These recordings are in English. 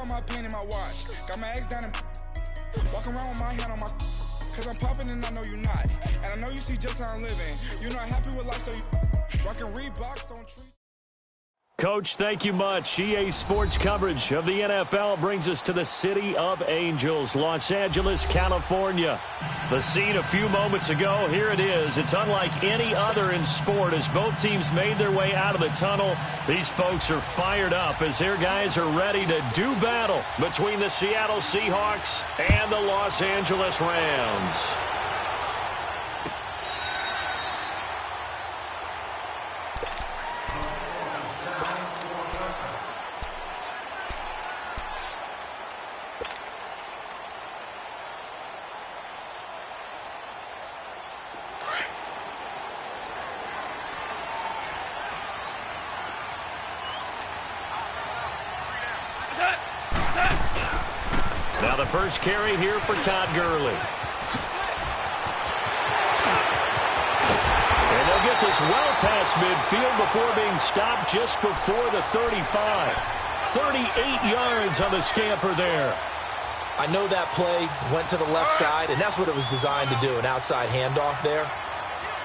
on my pen and my watch. Got my ex down and walking around with my hand on my. Cause I'm popping and I know you're not. And I know you see just how I'm living. You're not happy with life, so you rockin' Reeboks on trees. Coach, thank you much. EA Sports coverage of the NFL brings us to the City of Angels, Los Angeles, California. The scene a few moments ago, here it is. It's unlike any other in sport as both teams made their way out of the tunnel. These folks are fired up as their guys are ready to do battle between the Seattle Seahawks and the Los Angeles Rams. Now the first carry here for Todd Gurley. And they'll get this well past midfield before being stopped just before the 35. 38 yards on the scamper there. I know that play went to the left side, and that's what it was designed to do, an outside handoff there.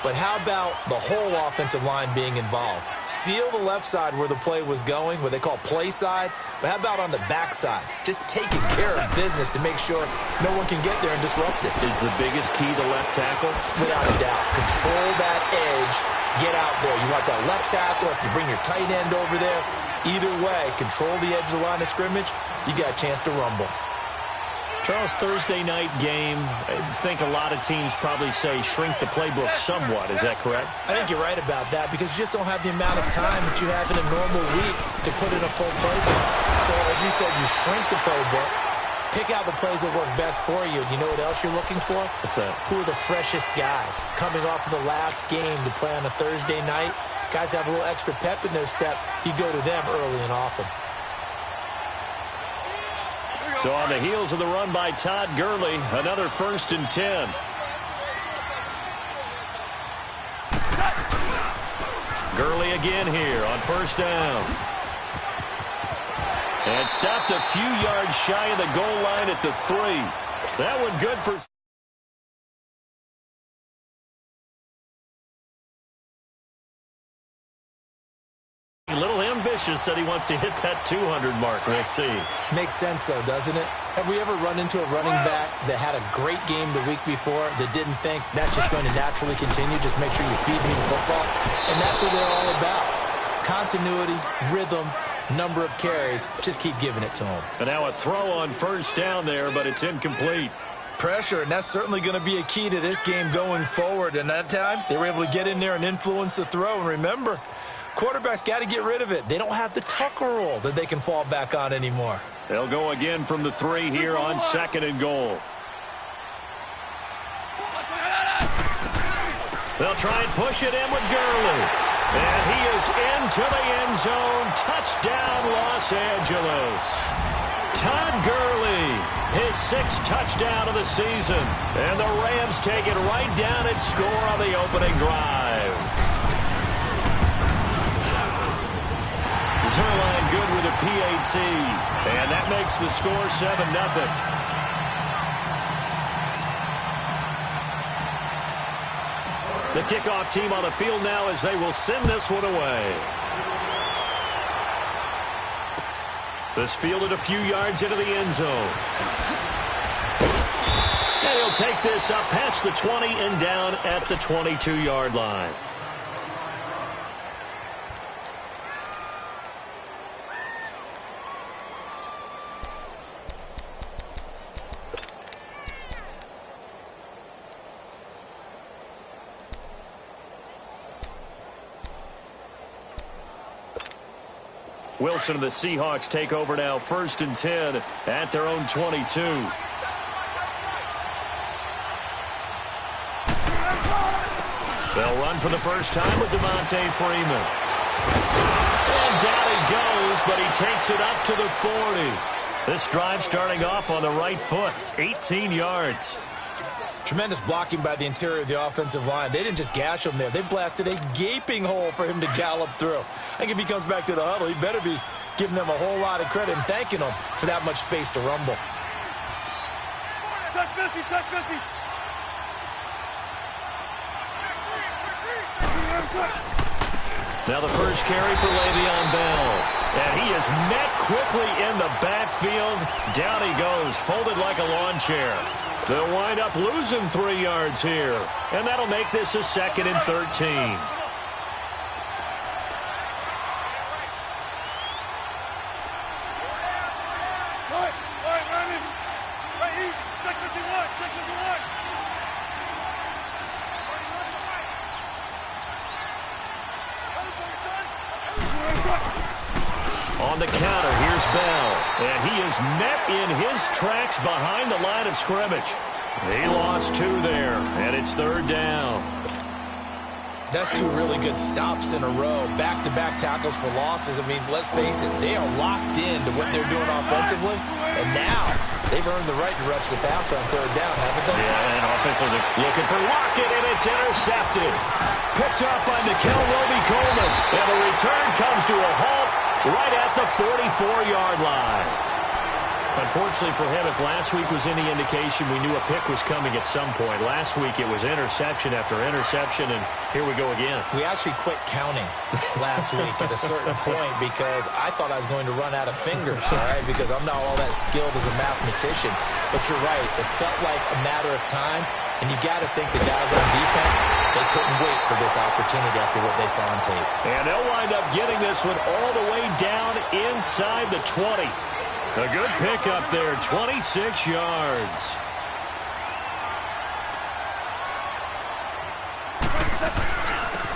But how about the whole offensive line being involved? Seal the left side where the play was going, what they call play side. But how about on the back side? Just taking care of business to make sure no one can get there and disrupt it. Is the biggest key the left tackle? Without a doubt. Control that edge. Get out there. You want that left tackle. If you bring your tight end over there, either way, control the edge of the line of scrimmage, you got a chance to rumble. Charles, Thursday night game, I think a lot of teams probably say shrink the playbook somewhat. Is that correct? I think you're right about that because you just don't have the amount of time that you have in a normal week to put in a full playbook. So, as you said, you shrink the playbook, pick out the plays that work best for you. You know what else you're looking for? What's that? Who are the freshest guys coming off of the last game to play on a Thursday night? Guys have a little extra pep in their step. You go to them early and often. So on the heels of the run by Todd Gurley, another 1st and 10. Gurley again here on 1st down. And stopped a few yards shy of the goal line at the 3. That one good for... A little ambitious, said he wants to hit that 200 mark. We'll see. Makes sense, though, doesn't it? Have we ever run into a running back that had a great game the week before that didn't think that's just going to naturally continue? Just make sure you feed me the football. And that's what they're all about. Continuity, rhythm, number of carries. Just keep giving it to them. And now a throw on 1st down there, but it's incomplete. Pressure, and that's certainly going to be a key to this game going forward. And that time, they were able to get in there and influence the throw. And remember, quarterbacks got to get rid of it. They don't have the Tucker rule that they can fall back on anymore. They'll go again from the 3 here on 2nd and goal. They'll try and push it in with Gurley. And he is into the end zone. Touchdown, Los Angeles. Todd Gurley, his 6th touchdown of the season. And the Rams take it right down and score on the opening drive. Zerline good with a PAT. And that makes the score 7-0. The kickoff team on the field now as they will send this one away. This fielded a few yards into the end zone. And he'll take this up past the 20 and down at the 22-yard line. Wilson and the Seahawks take over now, 1st and 10 at their own 22. They'll run for the first time with Devontae Freeman. And down he goes, but he takes it up to the 40. This drive starting off on the right foot, 18 yards. Tremendous blocking by the interior of the offensive line. They didn't just gash him there. They blasted a gaping hole for him to gallop through. I think if he comes back to the huddle, he better be giving them a whole lot of credit and thanking them for that much space to rumble. Check 50, check 50. Now the first carry for Le'Veon Bell. And he is met quickly in the backfield. Down he goes, folded like a lawn chair. They'll wind up losing 3 yards here. And that'll make this a 2nd and 13. On the counter, here's Bell. And he is met in his tracks behind the line of scrimmage. He lost 2 there, and it's 3rd down. That's 2 really good stops in a row. Back-to-back tackles for losses. I mean, let's face it, they are locked in to what they're doing offensively. And now they've earned the right to rush the passer on 3rd down, haven't they? Yeah, and offensively looking for Lockett, and it's intercepted. Picked up by Nickel Roby-Coleman. And the return comes to a halt right at the 44-yard line. Unfortunately for him, if last week was any indication, we knew a pick was coming at some point. Last week it was interception after interception, and here we go again. We actually quit counting last week at a certain point because I thought I was going to run out of fingers, all right, because I'm not all that skilled as a mathematician. But you're right, it felt like a matter of time, and you got to think the guys on defense, they couldn't wait for this opportunity after what they saw on tape. And they'll wind up getting this one all the way down inside the 20. A good pickup there, 26 yards.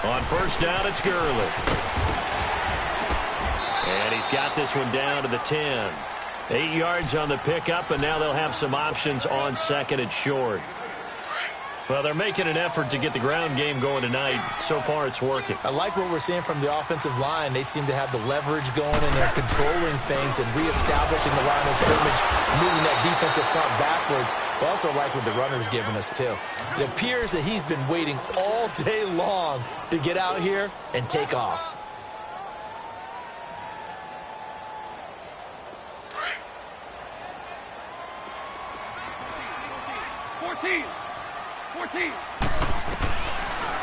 On 1st down, it's Gurley. And he's got this one down to the 10. 8 yards on the pickup, and now they'll have some options on 2nd and short. Well, they're making an effort to get the ground game going tonight. So far, it's working. I like what we're seeing from the offensive line. They seem to have the leverage going, and they're controlling things and reestablishing the line of scrimmage, moving that defensive front backwards. But also like what the runner's giving us, too. It appears that he's been waiting all day long to get out here and take off.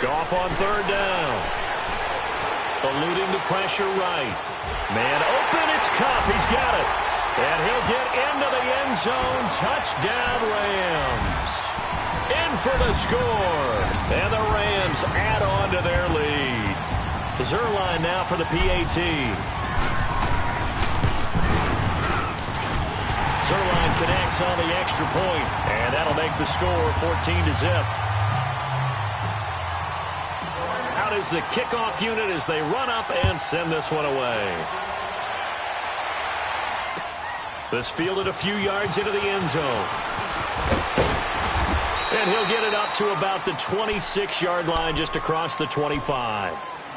Goff on 3rd down. Eluding the pressure right. Man open, it's Kupp. He's got it. And he'll get into the end zone. Touchdown, Rams. In for the score. And the Rams add on to their lead. Zerline now for the PAT. Zerline connects on the extra point, and that'll make the score 14-0. Out is the kickoff unit as they run up and send this one away. This fielded a few yards into the end zone. And he'll get it up to about the 26-yard line, just across the 25.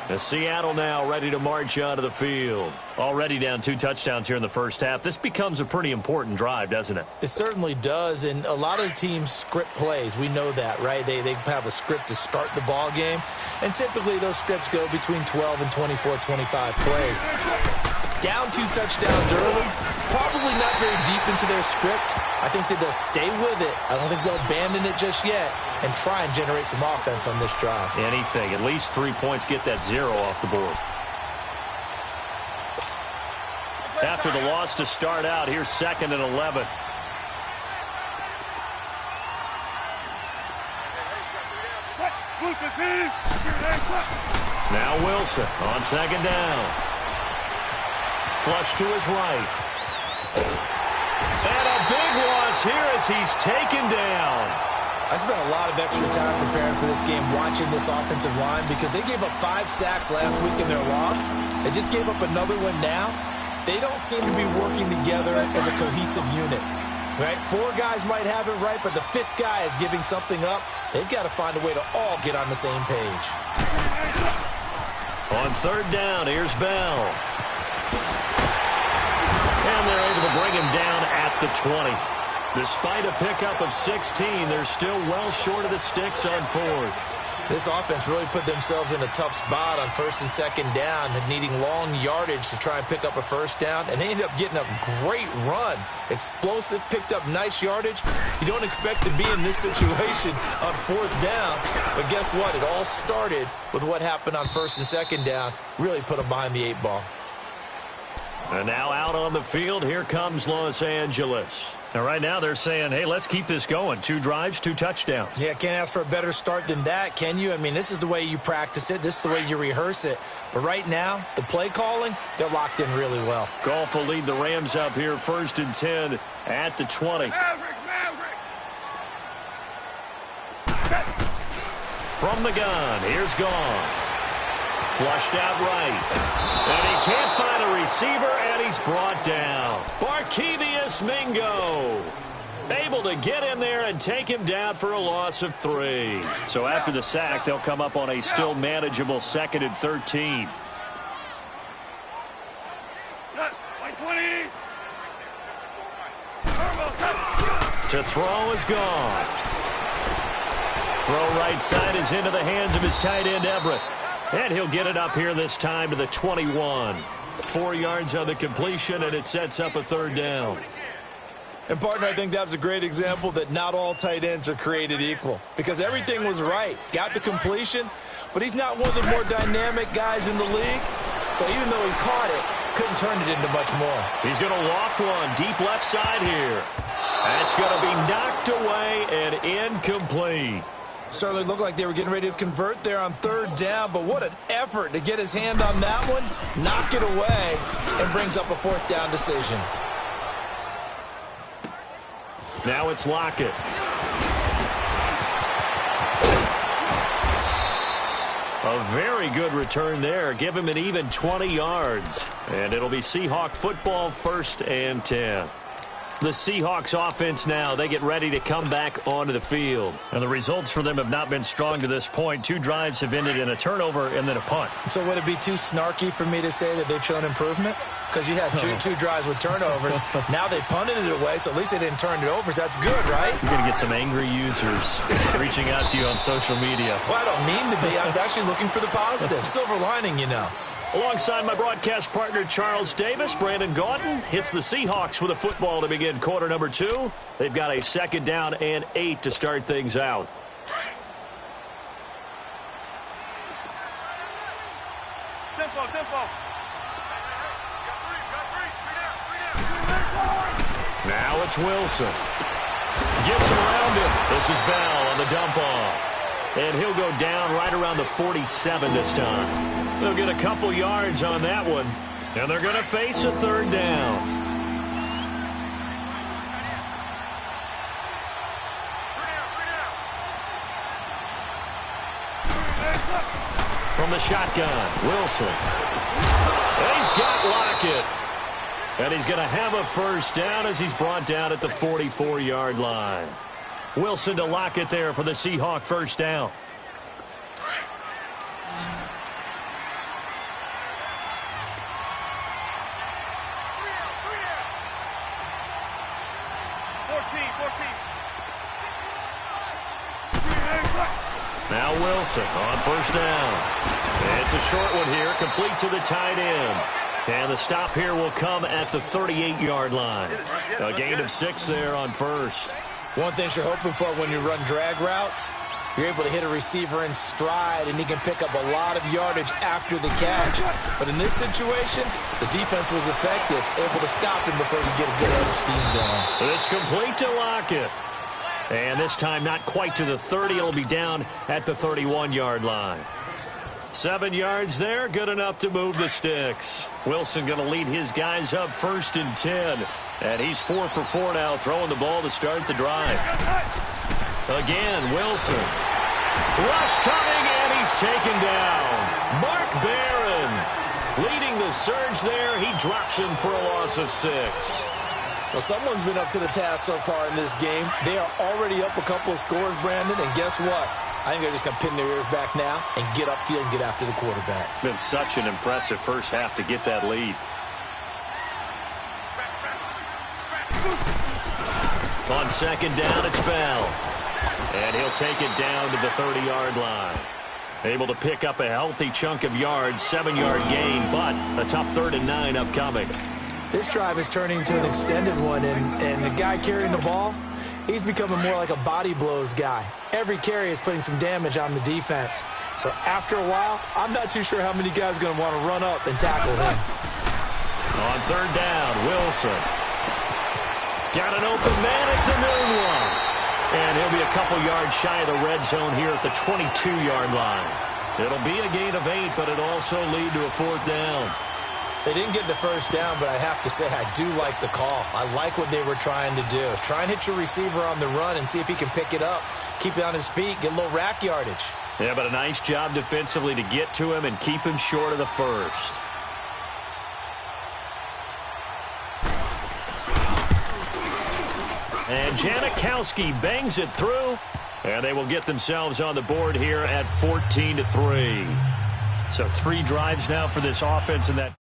As Seattle now ready to march onto the field. Already down 2 touchdowns here in the first half. This becomes a pretty important drive, doesn't it? It certainly does, and a lot of teams script plays. We know that, right? They have a script to start the ball game, and typically those scripts go between 12 and 24, 25 plays. Down 2 touchdowns early, probably not very deep into their script. I think that they'll stay with it. I don't think they'll abandon it just yet and try and generate some offense on this drive. Anything. At least 3 points, get that 0 off the board. After the loss to start out, here's 2nd and 11. Now Wilson on 2nd down. Flush to his right. And a big loss here as he's taken down. I spent a lot of extra time preparing for this game watching this offensive line because they gave up 5 sacks last week in their loss. They just gave up another one now. They don't seem to be working together as a cohesive unit. Right? 4 guys might have it right, but the 5th guy is giving something up. They've got to find a way to all get on the same page. On 3rd down, here's Bell. And they're able to bring him down at the 20. Despite a pickup of 16, they're still well short of the sticks on 4th. This offense really put themselves in a tough spot on first and second down, needing long yardage to try and pick up a first down, and they ended up getting a great run. Explosive, picked up nice yardage. You don't expect to be in this situation on fourth down, but guess what? It all started with what happened on first and second down. Really put them behind the 8 ball. And now out on the field, here comes Los Angeles. And right now they're saying, hey, let's keep this going. 2 drives, 2 touchdowns. Yeah, can't ask for a better start than that, can you? I mean, this is the way you practice it. This is the way you rehearse it. But right now, the play calling, they're locked in really well. Goff will lead the Rams up here, 1st and 10 at the 20. From the gun, here's Goff. Flushed out right. And he can't find a receiver, and he's brought down. Barkevious Mingo able to get in there and take him down for a loss of 3. So after the sack, they'll come up on a still manageable 2nd and 13. To throw is Goff. Throw right side is into the hands of his tight end, Everett. And he'll get it up here this time to the 21. 4 yards on the completion, and it sets up a 3rd down. And, partner, I think that was a great example that not all tight ends are created equal. Because everything was right. Got the completion, but he's not one of the more dynamic guys in the league. So even though he caught it, couldn't turn it into much more. He's going to loft one deep left side here. That's going to be knocked away and incomplete. Certainly looked like they were getting ready to convert there on 3rd down, but what an effort to get his hand on that one, knock it away, and brings up a 4th down decision. Now it's Lockett. A very good return there. Give him an even 20 yards. And it'll be Seahawk football, 1st and 10. The Seahawks offense now, they get ready to come back onto the field. And the results for them have not been strong to this point. 2 drives have ended in a turnover and then a punt. So would it be too snarky for me to say that they've shown improvement? Because you had two drives with turnovers. Now they punted it away, so at least they didn't turn it over. So that's good, right? You're going to get some angry users reaching out to you on social media. Well, I don't mean to be. I was actually looking for the positive. Silver lining, you know. Alongside my broadcast partner, Charles Davis, Brandon Gaudin hits the Seahawks with a football to begin quarter number 2. They've got a 2nd down and 8 to start things out. Tempo. Now it's Wilson. Gets around him. This is Bell on the dump off. And he'll go down right around the 47 this time. They'll get a couple yards on that one. And they're going to face a 3rd down. From the shotgun, Wilson. He's got Lockett. And he's going to have a 1st down as he's brought down at the 44-yard line. Wilson to Lockett there for the Seahawk 1st down. Now Wilson on 1st down. It's a short one here, complete to the tight end. And the stop here will come at the 38-yard line. A gain of 6 there on 1st. One thing you're hoping for when you run drag routes, you're able to hit a receiver in stride, and he can pick up a lot of yardage after the catch. But in this situation, the defense was effective, able to stop him before you get a good head of steam going. This complete to Lockett. And this time not quite to the 30. It'll be down at the 31-yard line. 7 yards there, good enough to move the sticks. Wilson going to lead his guys up 1st and 10. And he's 4 for 4 now, throwing the ball to start the drive. Again, Wilson. Rush coming, and he's taken down. Mark Barron leading the surge there. He drops him for a loss of 6. Well, someone's been up to the task so far in this game. They are already up a couple of scores, Brandon, and guess what? I think they're just going to pin their ears back now and get upfield and get after the quarterback. Been such an impressive first half to get that lead. On 2nd down, it's Bell. And he'll take it down to the 30-yard line. Able to pick up a healthy chunk of yards, 7-yard gain, but a tough 3rd and 9 upcoming. This drive is turning into an extended one, and the guy carrying the ball, he's becoming more like a body blows guy. Every carry is putting some damage on the defense. So after a while, I'm not too sure how many guys are going to want to run up and tackle him. On 3rd down, Wilson. Got an open man. It's a noon one. And he'll be a couple yards shy of the red zone here at the 22-yard line. It'll be a gain of 8, but it'll also lead to a 4th down. They didn't get the first down, but I have to say I do like the call. I like what they were trying to do. Try and hit your receiver on the run and see if he can pick it up, keep it on his feet, get a little rack yardage. Yeah, but a nice job defensively to get to him and keep him short of the first. And Janikowski bangs it through, and they will get themselves on the board here at 14-3. So 3 drives now for this offense, and that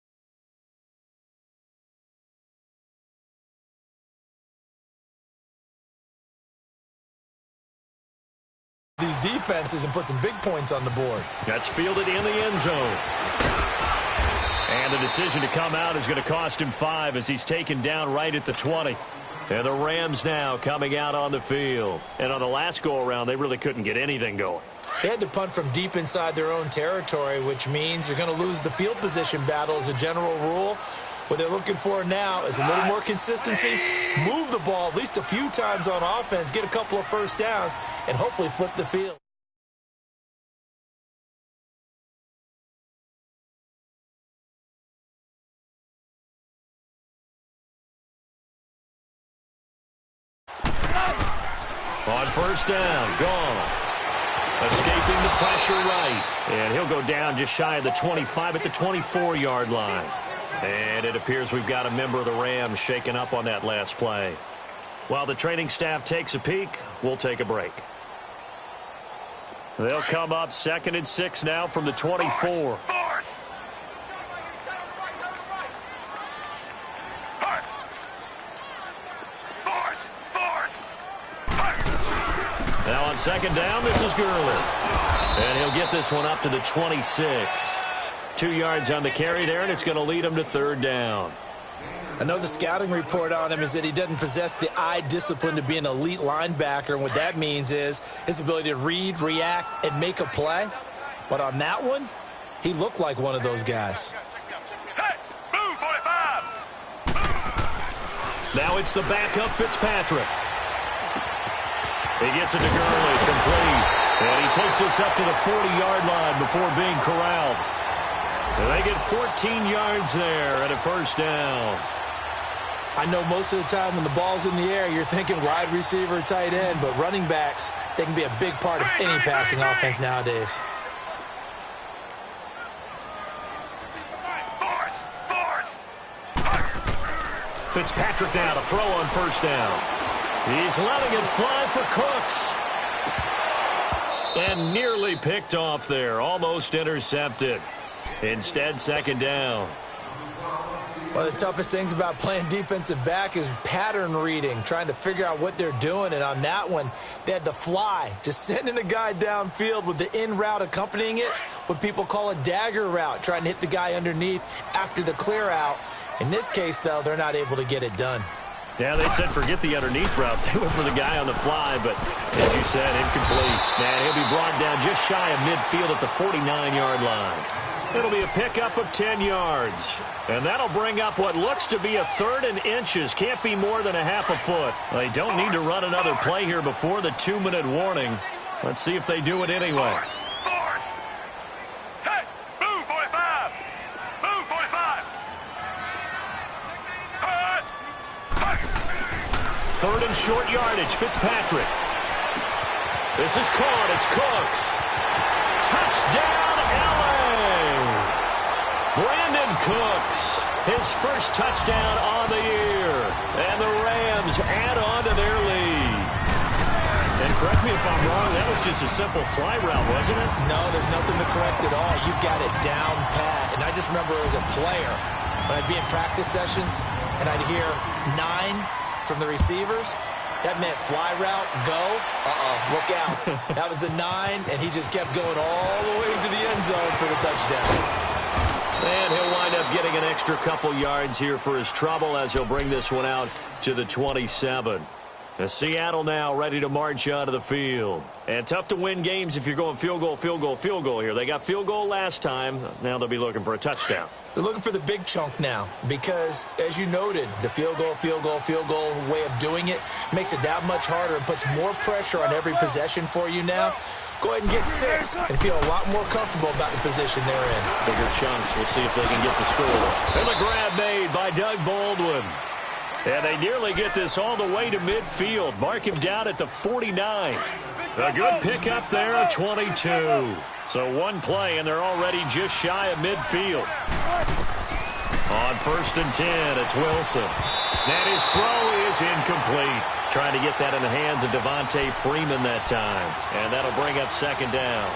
these defenses and put some big points on the board. That's fielded in the end zone. And the decision to come out is going to cost him 5 as he's taken down right at the 20. And the Rams now coming out on the field. And on the last go-around, they really couldn't get anything going. They had to punt from deep inside their own territory, which means you're going to lose the field position battle as a general rule. What they're looking for now is a little more consistency, move the ball at least a few times on offense, get a couple of first downs, and hopefully flip the field. On 1st down, gone. Escaping the pressure right. And he'll go down just shy of the 25 at the 24-yard line. And it appears we've got a member of the Rams shaken up on that last play. While the training staff takes a peek, we'll take a break. They'll come up 2nd and 6 now from the 24. Force. Now on 2nd down, this is Gurley. And he'll get this one up to the 26. 2 yards on the carry there, and it's going to lead him to 3rd down. I know the scouting report on him is that he doesn't possess the eye discipline to be an elite linebacker, and what that means is his ability to read, react, and make a play. But on that one, he looked like one of those guys. Set. Move, 45. Now it's the backup Fitzpatrick. He gets it to Gurley. It's complete. And he takes this up to the 40-yard line before being corralled. And they get 14 yards there at a 1st down. I know most of the time when the ball's in the air, you're thinking wide receiver, tight end, but running backs, they can be a big part of any passing offense nowadays. Force. Fitzpatrick now to throw on 1st down. He's letting it fly for Cooks. And nearly picked off there. Almost intercepted. Instead, 2nd down. One of the toughest things about playing defensive back is pattern reading, trying to figure out what they're doing. And on that one, they had the fly, just sending a guy downfield with the in route accompanying it, what people call a dagger route, trying to hit the guy underneath after the clear out. In this case, though, they're not able to get it done. Yeah, they said forget the underneath route. They went for the guy on the fly, but as you said, incomplete. Man, he'll be brought down just shy of midfield at the 49-yard line. It'll be a pickup of 10 yards. And that'll bring up what looks to be a 3rd and inches. Can't be more than a half a foot. They don't need to run another play here before the 2-minute warning. Let's see if they do it anyway. Force. Set. Move, 45. Move, 45. 3rd and short yardage, Fitzpatrick. This is caught. It's Cooks. Touchdown, LA! Brandon Cooks, his first touchdown on the year. And the Rams add on to their lead. And correct me if I'm wrong, that was just a simple fly route, wasn't it? No, there's nothing to correct at all. You've got it down pat. And I just remember as a player, when I'd be in practice sessions and I'd hear 9 from the receivers, That meant fly route, go. Look out. That was the 9, and he just kept going all the way to the end zone for the touchdown. And he'll wind up getting an extra couple yards here for his trouble as he'll bring this one out to the 27. And Seattle now ready to march onto the field. And tough to win games if you're going field goal, field goal, field goal here. They got field goal last time. Now they'll be looking for a touchdown. They're looking for the big chunk now because, as you noted, the field goal way of doing it makes it that much harder and puts more pressure on every possession for you now. Go ahead and get 6 and feel a lot more comfortable about the position they're in. Bigger chunks. We'll see if they can get the score. And the grab made by Doug Baldwin. And they nearly get this all the way to midfield. Mark him down at the 49. A good pickup there, 22. So one play, and they're already just shy of midfield. On 1st and 10, it's Wilson. And his throw is incomplete. Trying to get that in the hands of Devontae Freeman that time. And that'll bring up 2nd down.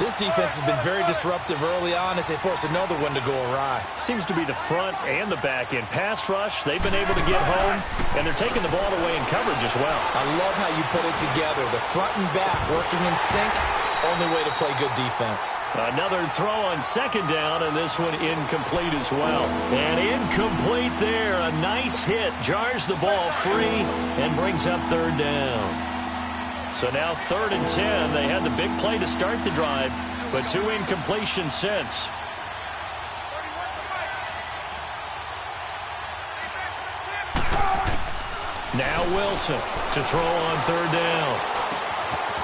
This defense has been very disruptive early on as they force another one to go awry. Seems to be the front and the back end. Pass rush, they've been able to get home, and they're taking the ball away in coverage as well. I love how you put it together. The front and back working in sync. Only way to play good defense. Another throw on 2nd down, and this one incomplete as well. And incomplete there. A nice hit. Jars the ball free and brings up 3rd down. So now 3rd and 10. They had the big play to start the drive, but 2 incompletions since. Now Wilson to throw on 3rd down.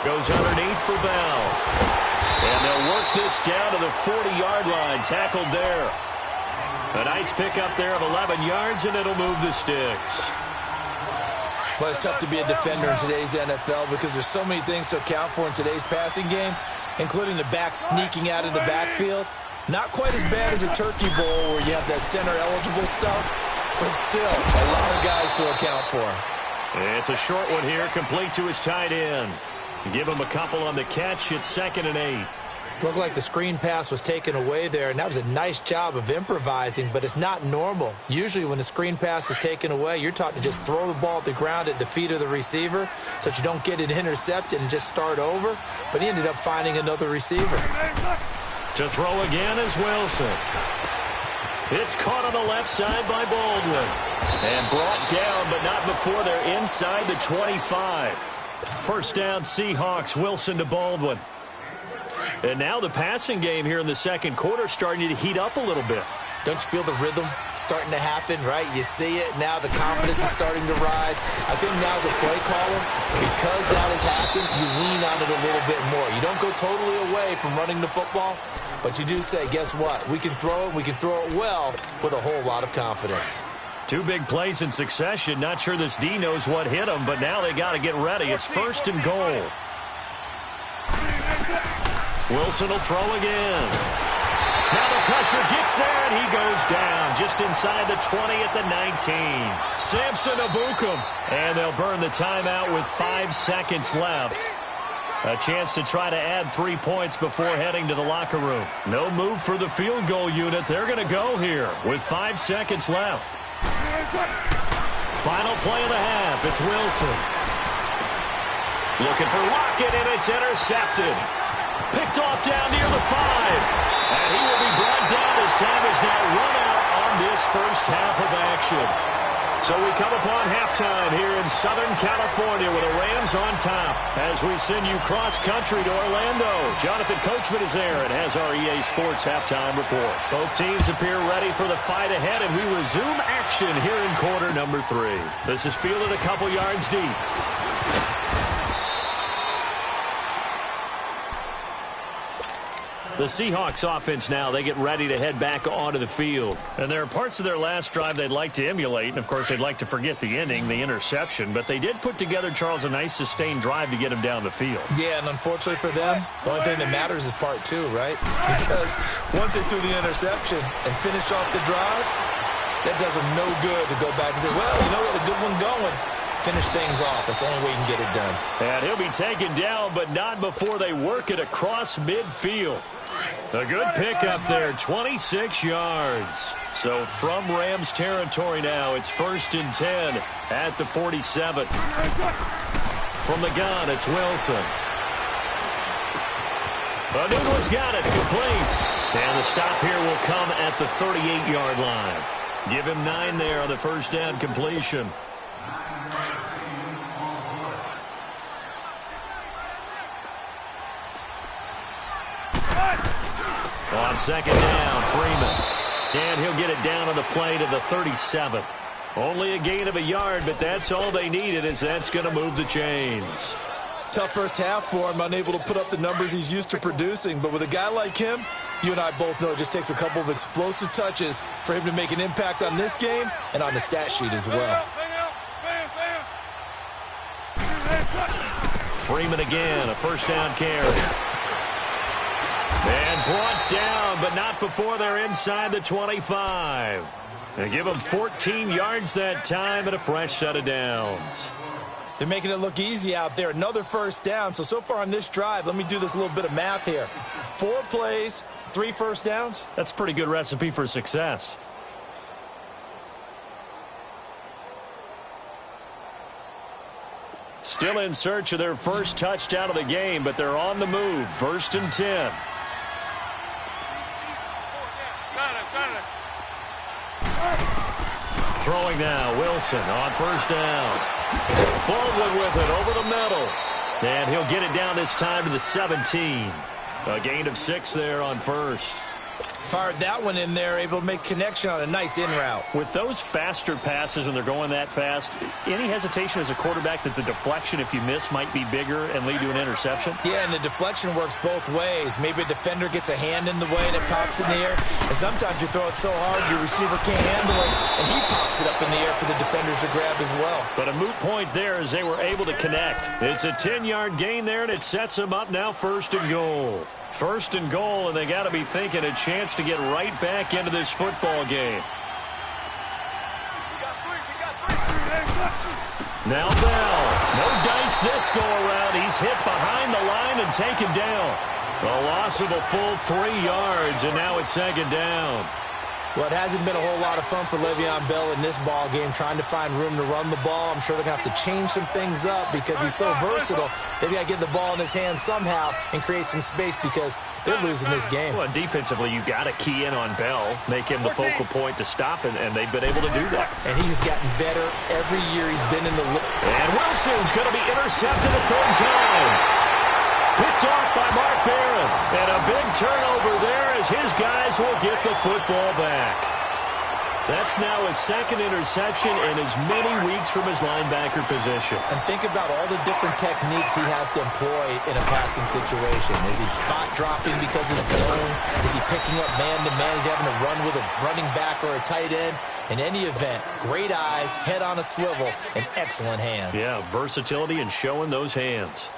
Goes underneath for Bell. And they'll work this down to the 40-yard line. Tackled there. A nice pickup there of 11 yards, and it'll move the sticks. Well, it's tough to be a defender in today's NFL because there's so many things to account for in today's passing game, including the back sneaking out of the backfield. Not quite as bad as a Turkey Bowl where you have that center-eligible stuff, but still a lot of guys to account for. It's a short one here, complete to his tight end. Give him a couple on the catch. It's 2nd and 8. Looked like the screen pass was taken away there, and that was a nice job of improvising, but it's not normal. Usually when the screen pass is taken away, you're taught to just throw the ball at the ground at the feet of the receiver so that you don't get it intercepted and just start over, but he ended up finding another receiver. To throw again is Wilson. It's caught on the left side by Baldwin. And brought down, but not before they're inside the 25. 1st down, Seahawks. Wilson to Baldwin. And now the passing game here in the 2nd quarter starting to heat up a little bit. Don't you feel the rhythm starting to happen, right? You see it. Now the confidence is starting to rise. I think now as a play caller, because that has happened, you lean on it a little bit more. You don't go totally away from running the football, but you do say, guess what? We can throw it well with a whole lot of confidence. 2 big plays in succession. Not sure this D knows what hit him, but now they got to get ready. It's 1st and goal. Wilson will throw again. Now the pressure gets there, and he goes down just inside the 20 at the 19. Samson Abukum, and they'll burn the timeout with 5 seconds left. A chance to try to add 3 points before heading to the locker room. No move for the field goal unit. They're going to go here with 5 seconds left. Final play of the half. It's Wilson. Looking for Lockett, and it's intercepted. Picked off down near the 5. And he will be brought down as time is now run out on this first half of action. So we come upon halftime here in Southern California with the Rams on top as we send you cross-country to Orlando. Jonathan Coachman is there and has our EA Sports halftime report. Both teams appear ready for the fight ahead, and we resume action here in quarter number 3. This is fielded a couple yards deep. The Seahawks offense now, they get ready to head back onto the field. And there are parts of their last drive they'd like to emulate. And, of course, they'd like to forget the ending, the interception. But they did put together, Charles, a nice sustained drive to get them down the field. Yeah, and unfortunately for them, the only thing that matters is part 2, right? Because once they threw the interception and finished off the drive, that does them no good to go back and say, well, you know what, a good one going. finish things off. That's the only way you can get it done. And he'll be taken down, but not before they work it across midfield. A good pickup there, 26 yards. So from Rams territory now, it's 1st and 10 at the 47. From the gun, it's Wilson. Anuno's got it, complete. And the stop here will come at the 38-yard line. Give him 9 there on the first down completion. On second down, Freeman. And he'll get it down on the play to the 37. Only a gain of a yard, but that's all they needed, as that's going to move the chains. Tough first half for him, unable to put up the numbers he's used to producing. But with a guy like him, you and I both know it just takes a couple of explosive touches for him to make an impact on this game and on the stat sheet as well. Freeman again, a first down carry. And brought down, but not before they're inside the 25. They give him 14 yards that time and a fresh set of downs. They're making it look easy out there. Another first down. So far on this drive, let me do this little bit of math here. 4 plays, 3 first downs. That's a pretty good recipe for success. Still in search of their first touchdown of the game, but they're on the move. 1st and 10. Throwing now, Wilson on first down. Baldwin with it over the middle. And he'll get it down this time to the 17. A gain of 6 there on first. Fired that one in there, able to make connection on a nice in route. With those faster passes when they're going that fast, any hesitation as a quarterback that the deflection, if you miss, might be bigger and lead to an interception? Yeah, and the deflection works both ways. Maybe a defender gets a hand in the way and it pops in the air. And sometimes you throw it so hard your receiver can't handle it, and he pops it up in the air for the defenders to grab as well. But a moot point there as they were able to connect. It's a 10-yard gain there, and it sets them up now 1st and goal. 1st and goal, and they got to be thinking a chance to get right back into this football game. Now Bell. No dice this go around. He's hit behind the line and taken down. A loss of a full 3 yards, and now it's 2nd down. Well, it hasn't been a whole lot of fun for Le'Veon Bell in this ball game, trying to find room to run the ball. I'm sure they're going to have to change some things up because he's so versatile. They've got to get the ball in his hands somehow and create some space because they're losing this game. Well, defensively, you've got to key in on Bell, make him the focal point to stop it, and they've been able to do that. And he's gotten better every year he's been in the league. And Wilson's going to be intercepted a 3rd time. Picked off by Mark Barron. And a big turnover there as his guys will get the football back. That's now his 2nd interception in as many weeks from his linebacker position. And think about all the different techniques he has to employ in a passing situation. Is he spot dropping because of the zone? Is he picking up man-to-man? Is he having to run with a running back or a tight end? In any event, great eyes, head on a swivel, and excellent hands. Yeah, versatility and showing those hands.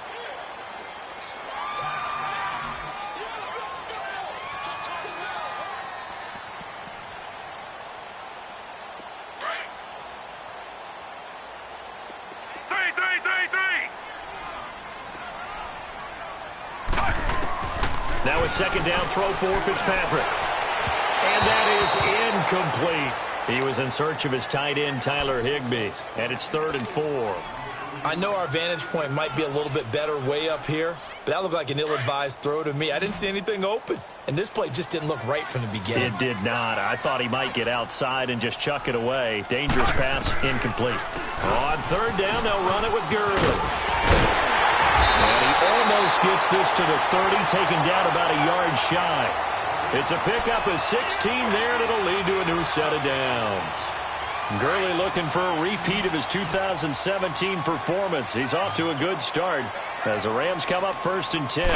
Now a 2nd down throw for Fitzpatrick. And that is incomplete. He was in search of his tight end, Tyler Higbee. And it's 3rd and 4. I know our vantage point might be a little bit better way up here, but that looked like an ill-advised throw to me. I didn't see anything open. And this play just didn't look right from the beginning. It did not. I thought he might get outside and just chuck it away. Dangerous pass, incomplete. On 3rd down, they'll run it with Gurley. And he almost gets this to the 30, taken down about a yard shy. It's a pickup of 16 there, and it'll lead to a new set of downs. Gurley looking for a repeat of his 2017 performance. He's off to a good start as the Rams come up 1st and 10.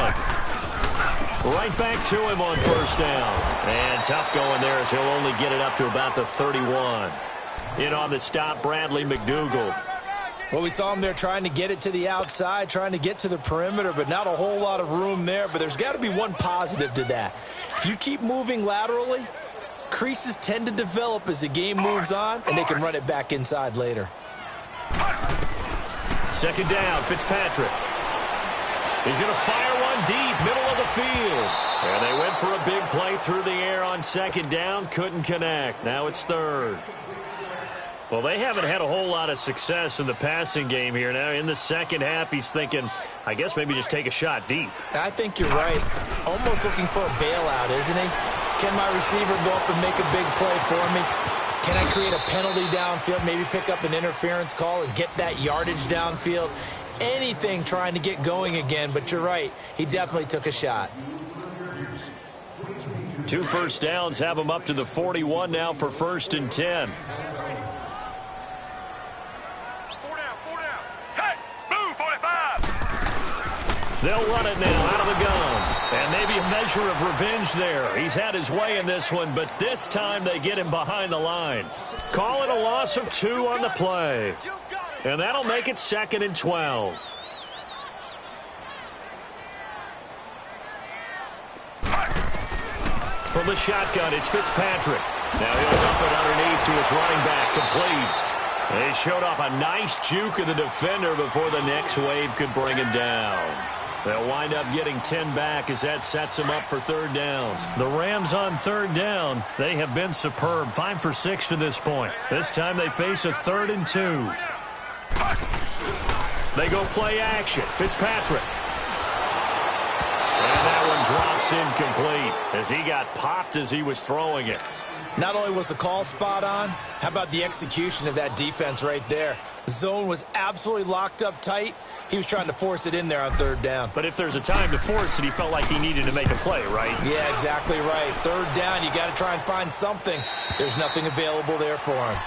Right back to him on 1st down. And tough going there as he'll only get it up to about the 31. In on the stop, Bradley McDougald. Well, we saw him there trying to get it to the outside, trying to get to the perimeter, but not a whole lot of room there. But there's got to be one positive to that. If you keep moving laterally, creases tend to develop as the game moves on, and they can run it back inside later. Second down, Fitzpatrick. He's going to fire one deep, middle of the field. And they went for a big play through the air on second down. Couldn't connect. Now it's third. Well, they haven't had a whole lot of success in the passing game here. Now in the second half, he's thinking, I guess maybe just take a shot deep. I think you're right. Almost looking for a bailout, isn't he? Can my receiver go up and make a big play for me? Can I create a penalty downfield, maybe pick up an interference call and get that yardage downfield? Anything trying to get going again, but you're right. He definitely took a shot. 2 first downs have him up to the 41 now for 1st and 10. They'll run it now out of the gun. And maybe a measure of revenge there. He's had his way in this one, but this time they get him behind the line. Call it a loss of 2 on the play. And that'll make it 2nd and 12. From the shotgun, it's Fitzpatrick. Now he'll dump it underneath to his running back, complete. They showed off a nice juke of the defender before the next wave could bring him down. They'll wind up getting 10 back as that sets them up for 3rd down. The Rams on 3rd down. They have been superb. 5 for 6 to this point. This time they face a 3rd and 2. They go play action. Fitzpatrick. And that one drops incomplete as he got popped as he was throwing it. Not only was the call spot on, how about the execution of that defense right there? The zone was absolutely locked up tight. He was trying to force it in there on 3rd down. But if there's a time to force it, he felt like he needed to make a play, right? Yeah, exactly right. 3rd down, you got to try and find something. There's nothing available there for him.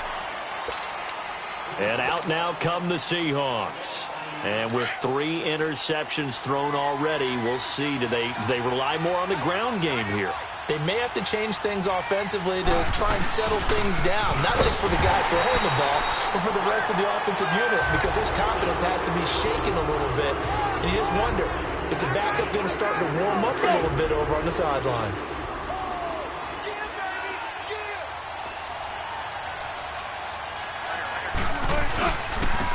And out now come the Seahawks. And with 3 interceptions thrown already, we'll see. Do they rely more on the ground game here? They may have to change things offensively to try and settle things down, not just for the guy throwing the ball, but for the rest of the offensive unit, because his confidence has to be shaken a little bit. And you just wonder, is the backup going to start to warm up a little bit over on the sideline?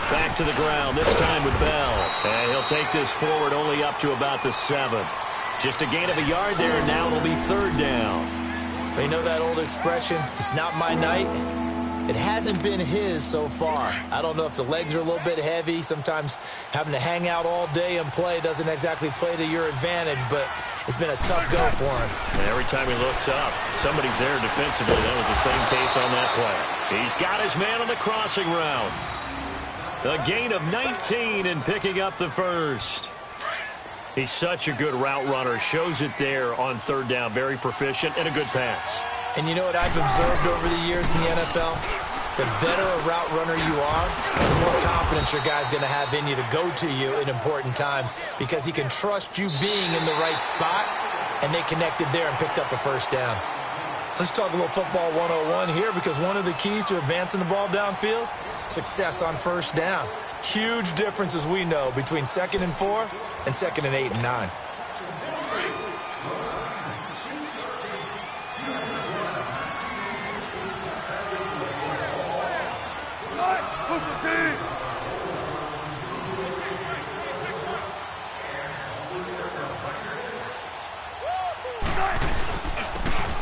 Back to the ground, this time with Bell. And he'll take this forward only up to about the 7. Just a gain of a yard there, and now it'll be 3rd down. You know that old expression, it's not my night? It hasn't been his so far. I don't know if the legs are a little bit heavy. Sometimes having to hang out all day and play doesn't exactly play to your advantage, but it's been a tough go for him. And every time he looks up, somebody's there defensively. That was the same case on that play. He's got his man on the crossing route. A gain of 19 and picking up the 1st. He's such a good route runner. Shows it there on 3rd down. Very proficient and a good pass. And you know what I've observed over the years in the NFL? The better a route runner you are, the more confidence your guy's going to have in you to go to you in important times, because he can trust you being in the right spot, and they connected there and picked up a 1st down. Let's talk a little football 101 here, because one of the keys to advancing the ball downfield, success on 1st down. Huge difference, as we know, between 2nd and 4 and 2nd and 8 and 9.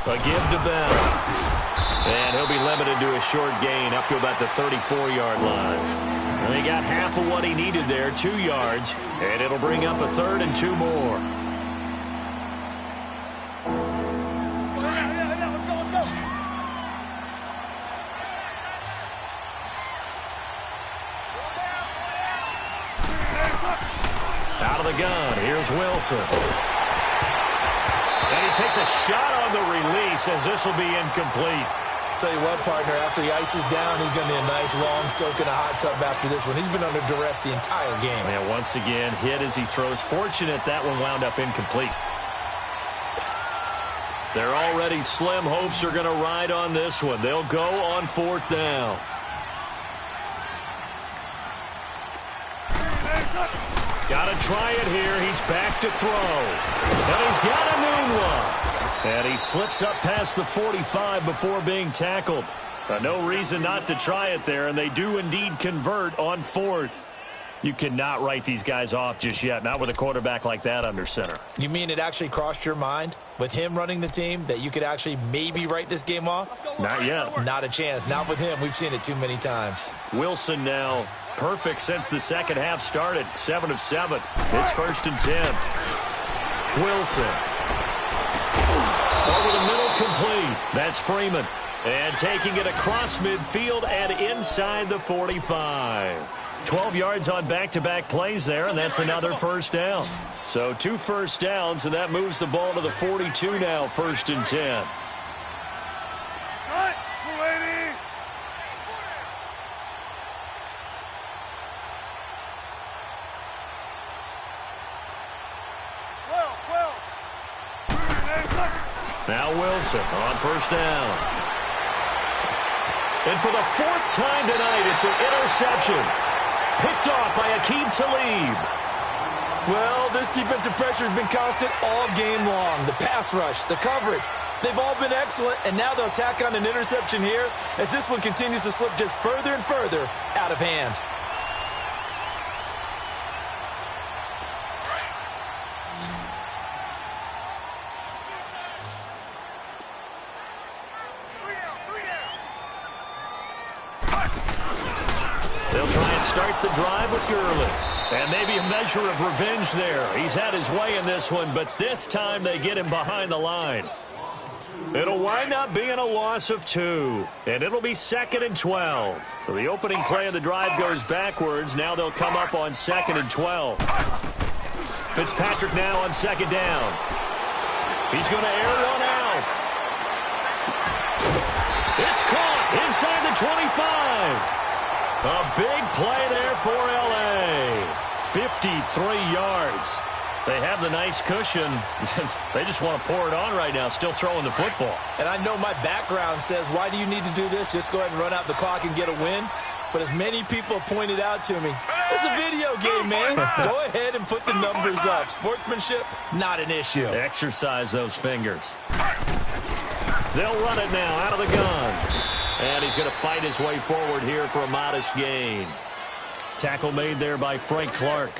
A give to Bell. And he'll be limited to a short gain up to about the 34-yard line. And he got half of what he needed there, 2 yards, and it'll bring up a 3rd and 2 more. Out of the gun, here's Wilson. And he takes a shot on the release as this will be incomplete. Tell you what, partner, after he ices down, he's going to be a nice long soak in a hot tub after this one. He's been under duress the entire game. And once again, hit as he throws. Fortunate that one wound up incomplete. Their already slim hopes are going to ride on this one. They'll go on 4th down. Got to try it here. He's back to throw. And he's got a noon one. And he slips up past the 45 before being tackled. No reason not to try it there, and they do indeed convert on 4th. You cannot write these guys off just yet, not with a quarterback like that under center. You mean it actually crossed your mind with him running the team that you could actually maybe write this game off? Not yet. Not a chance. Not with him. We've seen it too many times. Wilson now perfect since the second half started. 7 of 7. It's 1st and 10. Wilson. Over the middle, complete. That's Freeman. And taking it across midfield and inside the 45. 12 yards on back-to-back plays there, and that's another first down. So 2 first downs, and that moves the ball to the 42 now, 1st and 10. Now Wilson on first down. And for the 4th time tonight, it's an interception. Picked off by Aqib Talib. Well, this defensive pressure has been constant all game long. The pass rush, the coverage, they've all been excellent, and now they'll tack on an interception here as this one continues to slip just further and further out of hand. They'll try and start the drive with Gurley. And maybe a measure of revenge there. He's had his way in this one, but this time they get him behind the line. It'll wind up being a loss of 2. And it'll be 2nd and 12. So the opening play of the drive goes backwards. Now they'll come up on 2nd and 12. Fitzpatrick now on 2nd down. He's going to air one out. It's caught inside the 25. A big play there for L.A. 53 yards. They have the nice cushion. They just want to pour it on right now, still throwing the football. And I know my background says, why do you need to do this? Just go ahead and run out the clock and get a win. But as many people pointed out to me, it's a video game, man. Go ahead and put the numbers up. Sportsmanship, not an issue. Exercise those fingers. They'll run it now out of the gun. And he's going to fight his way forward here for a modest gain. Tackle made there by Frank Clark.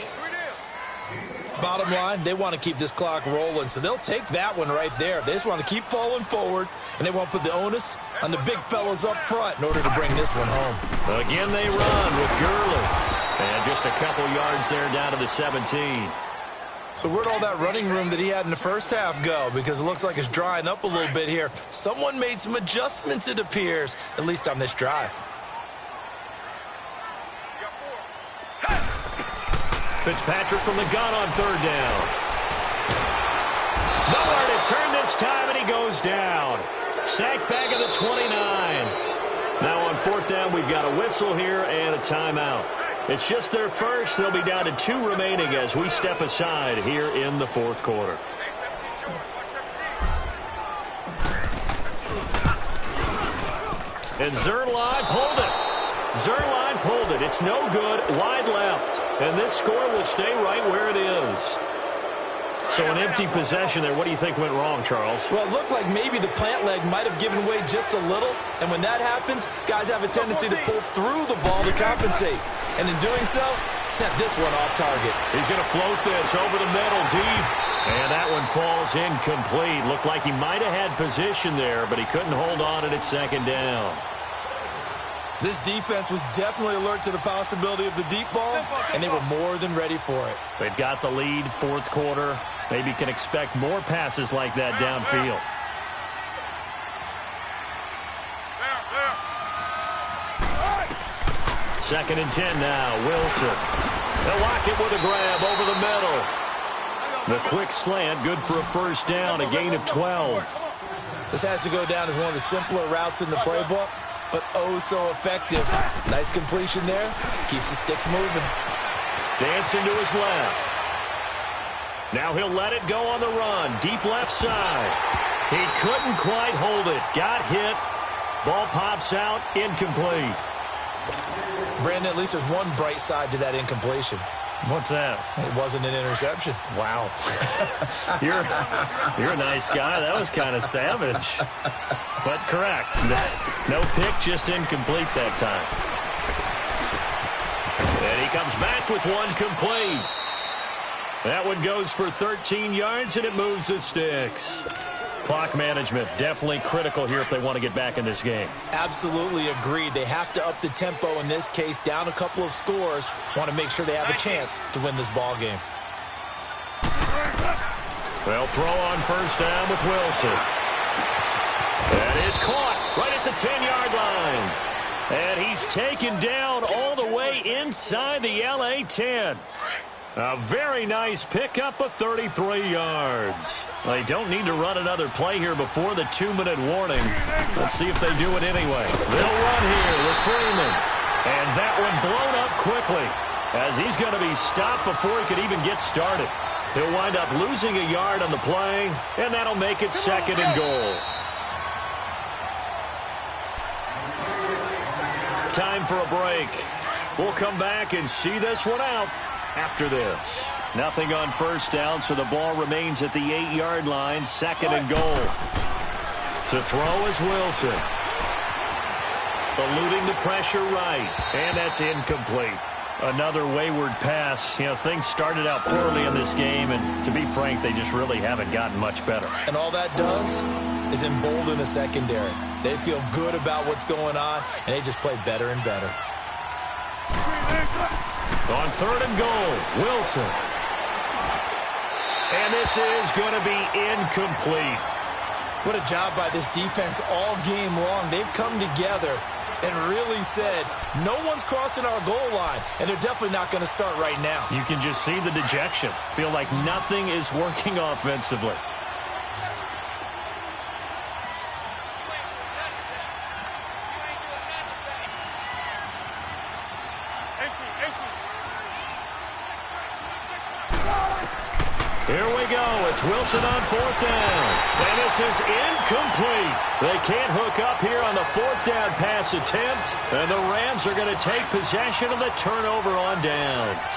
Bottom line, they want to keep this clock rolling, so they'll take that one right there. They just want to keep falling forward, and they won't put the onus on the big fellas up front in order to bring this one home. Again, they run with Gurley. And just a couple yards there down to the 17. So where'd all that running room that he had in the first half go? Because it looks like it's drying up a little bit here. Someone made some adjustments, it appears, at least on this drive. Fitzpatrick from the gun on 3rd down. Nowhere to turn this time, and he goes down. Sacked back at the 29. Now on 4th down, we've got a whistle here and a timeout. It's just their first. They'll be down to 2 remaining as we step aside here in the 4th quarter. And Zerline pulled it. Zerline pulled it. It's no good. Wide left. And this score will stay right where it is. So an empty possession there. What do you think went wrong, Charles? Well, it looked like maybe the plant leg might have given way just a little. And when that happens, guys have a tendency to pull through the ball to compensate. And in doing so, sent this one off target. He's going to float this over the middle deep. And that one falls incomplete. Looked like he might have had position there, but he couldn't hold on it at 2nd down. This defense was definitely alert to the possibility of the deep ball, and they were more than ready for it. They've got the lead, 4th quarter. Maybe can expect more passes like that downfield. Second and 10 now. Wilson. They'll lock it with a grab over the middle. The quick slant, good for a first down, a gain of 12. This has to go down as one of the simpler routes in the playbook, but oh so effective. Nice completion there. Keeps the sticks moving. Dancing to his left. Now he'll let it go on the run. Deep left side. He couldn't quite hold it. Got hit. Ball pops out. Incomplete. Brandon, at least there's one bright side to that incompletion. What's that? It wasn't an interception. Wow. You're a nice guy. That was kind of savage. But correct. No pick, just incomplete that time. And he comes back with one complete. That one goes for 13 yards, and it moves the sticks. Clock management definitely critical here if they want to get back in this game. Absolutely agreed. They have to up the tempo in this case, down a couple of scores. Want to make sure they have a chance to win this ball game. They'll throw on first down with Wilson. That is caught right at the 10-yard line. And he's taken down all the way inside the LA 10. A very nice pickup of 33 yards. They don't need to run another play here before the 2-minute warning. Let's see if they do it anyway. They'll run here with Freeman. And that one blown up quickly as he's going to be stopped before he could even get started. He'll wind up losing a yard on the play, and that'll make it 2nd and goal. Time for a break. We'll come back and see this one out after this. Nothing on first down, so the ball remains at the 8-yard line. 2nd and goal. To throw is Wilson. Eluding the pressure right. And that's incomplete. Another wayward pass. You know, things started out poorly in this game, and to be frank, they just really haven't gotten much better. And all that does is embolden the secondary. They feel good about what's going on, and they just play better and better. On 3rd and goal, Wilson. And this is going to be incomplete. What a job by this defense all game long. They've come together and really said, no one's crossing our goal line, and they're definitely not going to start right now. You can just see the dejection. Feel like nothing is working offensively. Here we go. It's Wilson on 4th down. And this is incomplete. They can't hook up here on the 4th down pass attempt. And the Rams are going to take possession of the turnover on downs.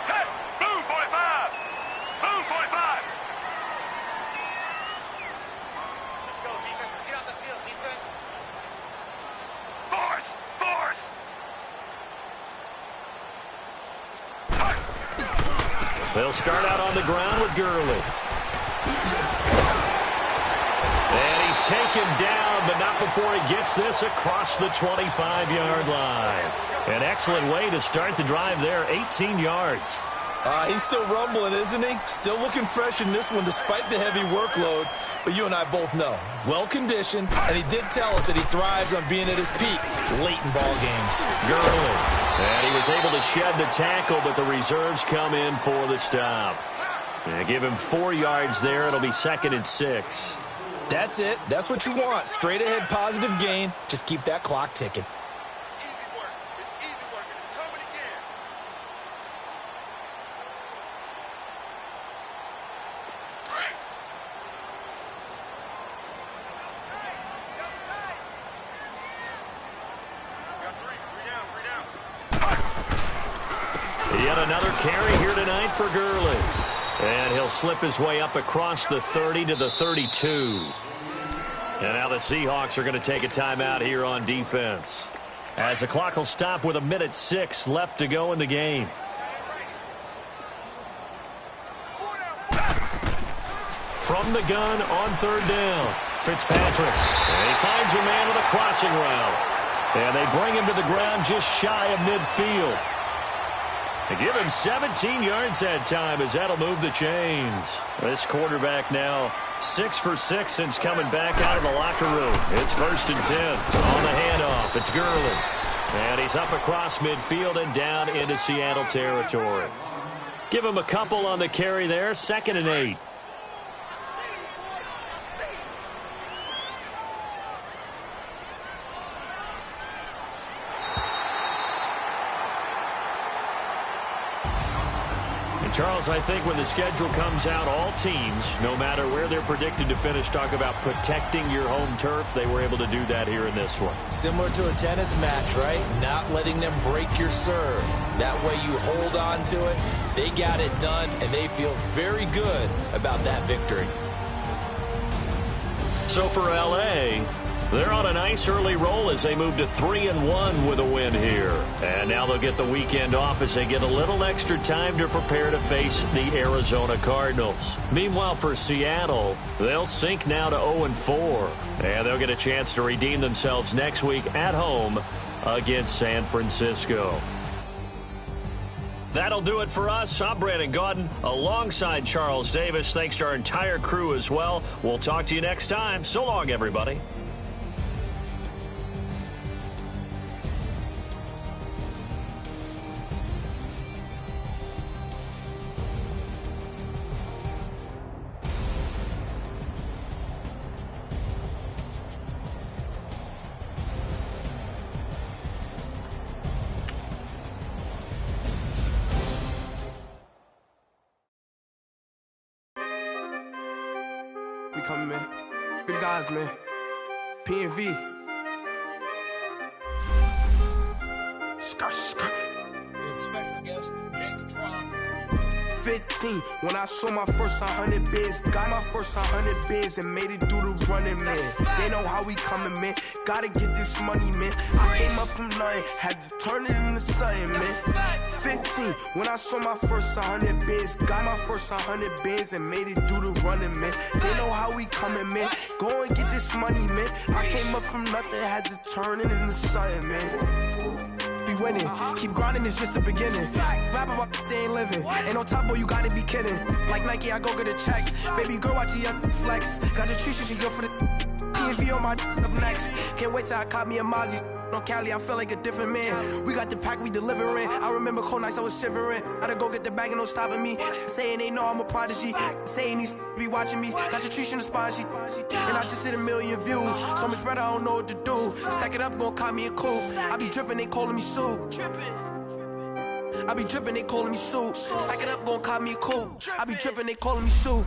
Set. Blue 45. Blue 45. Let's go, defense. Let's get out the field, defense. Force. Force. They'll start out on the ground with Gurley. And he's taken down, but not before he gets this across the 25-yard line. An excellent way to start the drive there, 18 yards. He's still rumbling, isn't he? Still looking fresh in this one despite the heavy workload. But you and I both know, well-conditioned, and he did tell us that he thrives on being at his peak late in ball games. Gurley. And he was able to shed the tackle, but the reserves come in for the stop. And give him 4 yards there. It'll be 2nd and 6. That's it. That's what you want. Straight ahead positive gain. Just keep that clock ticking. Easy work. It's easy work, and it's coming again. Yet another carry here tonight for Gurley. And he'll slip his way up across the 30 to the 32. And now the Seahawks are going to take a timeout here on defense, as the clock will stop with 1:06 left to go in the game. From the gun on 3rd down, Fitzpatrick. And he finds a man with a crossing route. And they bring him to the ground just shy of midfield. They give him 17 yards that time, as that'll move the chains. This quarterback now 6 for 6 since coming back out of the locker room. It's 1st and 10. On the handoff, it's Gurley. And he's up across midfield and down into Seattle territory. Give him a couple on the carry there. 2nd and 8. Charles, I think when the schedule comes out, all teams, no matter where they're predicted to finish, talk about protecting your home turf. They were able to do that here in this one. Similar to a tennis match, right? Not letting them break your serve. That way you hold on to it. They got it done, and they feel very good about that victory. So for L.A., They're on a nice early roll as they move to 3-1 with a win here. And now they'll get the weekend off as they get a little extra time to prepare to face the Arizona Cardinals. Meanwhile, for Seattle, they'll sink now to 0-4. And they'll get a chance to redeem themselves next week at home against San Francisco. That'll do it for us. I'm Brandon Gaudin alongside Charles Davis. Thanks to our entire crew as well. We'll talk to you next time. So long, everybody. We coming, man. Free the guys, man. P&V. Skirt, skirt. Special guest, Jacob Prof. 15, when I saw my first 100 bids, got my first 100 bids and made it through the running, man. They know how we coming, man. Gotta get this money, man. I came up from nothing, had to turn it into something, man. 15, when I saw my first 100 bids, got my first 100 bids and made it through the running, man. They know how we coming, man. Go and get this money, man. I came up from nothing, had to turn it into something, man. Be winning, keep grinding, it's just the beginning. Rap about they ain't living. Ain't no top boy, you gotta be kidding. Like Nike, I go get a check. Baby girl, watch your flex. Got your tree, she go for the P&V on my up next. Can't wait till I caught me a Mozzie. On Cali, I feel like a different man. We got the pack, we delivering. I remember cold nights, I was shivering. Gotta go get the bag and no stopping me. Saying they know I'm a prodigy. Saying these be watching me. Got your tree in the spot, she. And I just hit 1 million views. So much better, I don't know what to do. Stack it up, gon' call me a coupe. I be dripping, they calling me soup. I be dripping, they calling me soup. Stack it up, gon' call me a coupe. I be dripping, they calling me soup.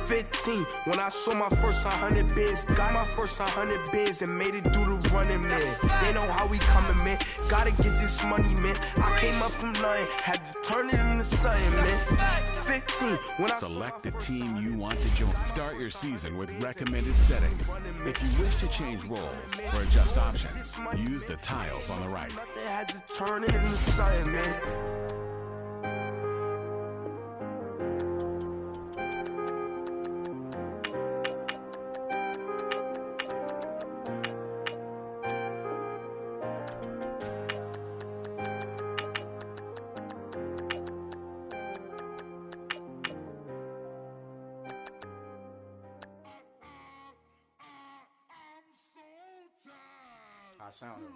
15, when I saw my first 100 bids, got my first 100 bids and made it through the running, man. They know how we coming, man. Gotta get this money, man. I came up from nothing, had to turn it into something, man. 15, when I select the team you want to join. Start your season with recommended settings. If you wish to change roles or adjust options, use the tiles on the right. I had to turn it into something, man. I sound it.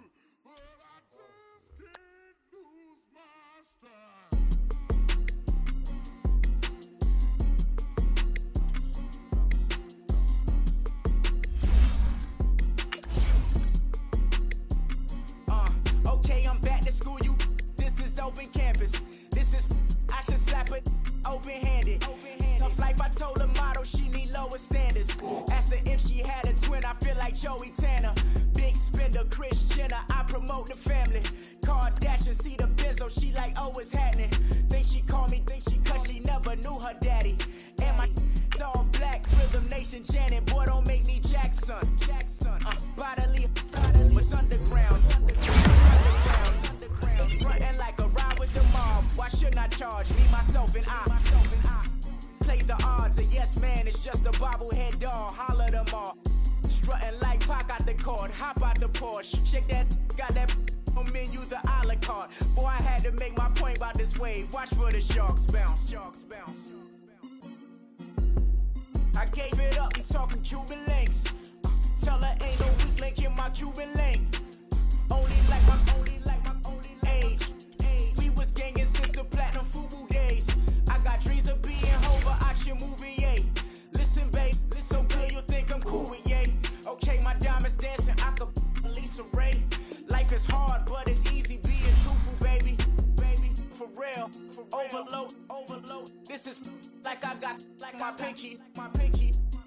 Okay, I'm back to school, you. This is open campus. This is, I should slap it open-handed. Tough life, I told the model she need lower standards. Asked her if she had a twin, I feel like Joey Tanner. Big spender, Kris Jenner, I promote the family. Kardashian, see the Benzo, she like, oh, it's happening. Think she called me, cause she never knew her daddy. And my all black, Rhythm Nation, Janet, boy, don't make me Jackson. Bodily, what's underground? Frontin' like a ride with the mob. Why shouldn't I charge me, myself, and I? Play the odds, a yes man, it's just a bobblehead doll. Holler them all. Strutting like Pac out the court, hop out the Porsche. Shake that, got that on menus, the a la carte. Boy, I had to make my point about this wave. Watch for the sharks bounce. Sharks bounce. I gave it up, I'm talking Cuban links. Tell her ain't no weak link in my Cuban link. Only like my age. We was gangin' since the platinum FUBU days. I got dreams of being Hova, action movie, yay. Listen, babe, listen good, you think I'm cool with yay. Okay, my diamonds dancing, I could Lisa Ray. Life is hard, but it's easy being truthful, baby. For real, overload. This is like I got like my pinky.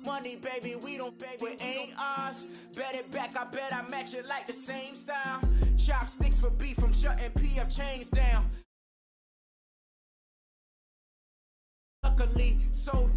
Money, baby, we don't pay, but ain't ours. Bet it back, I bet I match it like the same style. Chopsticks for beef, from shutting PF chains down. Luckily, so